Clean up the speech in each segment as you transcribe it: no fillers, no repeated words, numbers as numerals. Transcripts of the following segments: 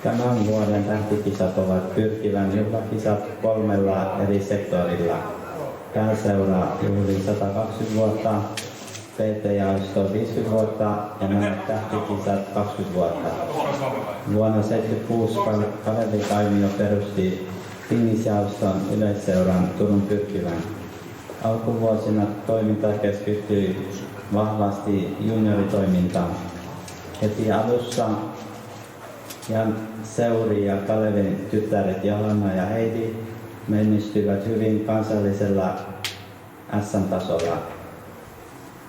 Tämän vuoden tähtikisat ovat Pyrkivän juhlakisat 3 eri sektorilla. Pääseura juhlii 120 vuotta, PT-jaosto 50 vuotta ja nämä tähtikisat 20 vuotta. Vuonna 1976 Kalevi Kaimio perusti Tingisjaoston yleisseuran Turun Pyrkivän. Alkuvuosina toiminta keskittyi vahvasti junioritoimintaan. Heti alussa Jan Seuri ja Kalevin tyttäret Johanna ja Heidi menestyivät hyvin kansallisella SM-tasolla.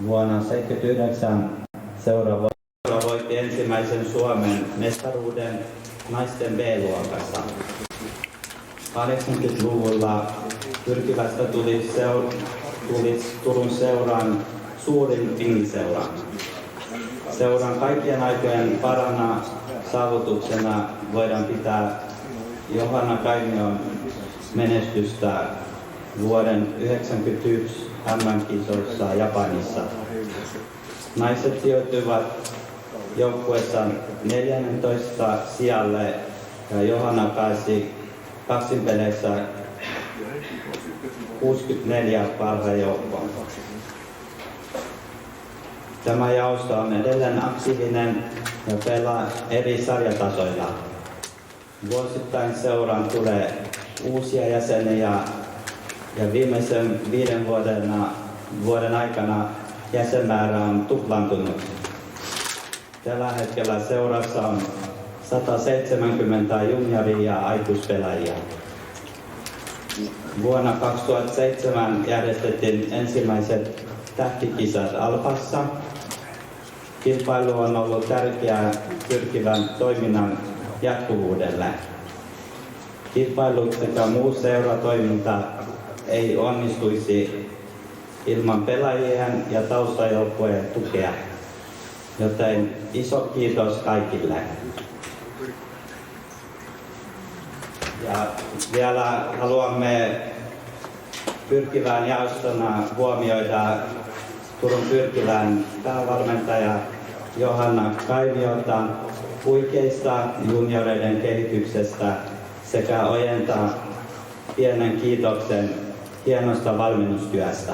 Vuonna 1979 seura voitti ensimmäisen Suomen mestaruuden naisten B-luokassa. 80-luvulla Pyrkivästä tuli Turun seuran suurin tingiseura. Seuran kaikkien aikojen parana saavutuksena voidaan pitää Johanna Kaimion menestystä vuoden 1991 MM-kisoissa Japanissa. Naiset sijoittuivat joukkueessa 14 sijalle ja Johanna pääsi kaksinpeleissä 64 parhaan joukkoon. Tämä jaosto on edelleen aktiivinen ja pelaa eri sarjatasoilla. Vuosittain seuraan tulee uusia jäseniä ja viimeisen 5 vuoden aikana jäsenmäärä on tuplantunut. Tällä hetkellä seurassa on 170 junioria ja aikuispelaajia. Vuonna 2007 järjestettiin ensimmäiset tähtikisat Alpassa. Kilpailu on ollut tärkeää Pyrkivän toiminnan jatkuvuudelle. Kilpailut sekä muu seuratoiminta ei onnistuisi ilman pelaajien ja taustajoukkueen tukea, joten iso kiitos kaikille. Ja vielä haluamme Pyrkivän jaostona huomioida Turun Pyrkivän päävalmentaja Johanna Kaimiota huikeista junioreiden kehityksestä sekä ojentaa pienen kiitoksen hienosta valmennustyöstä.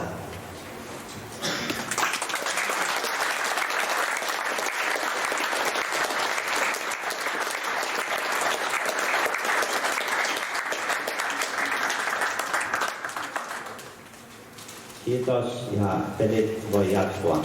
Kiitos ja pelit voi jatkua.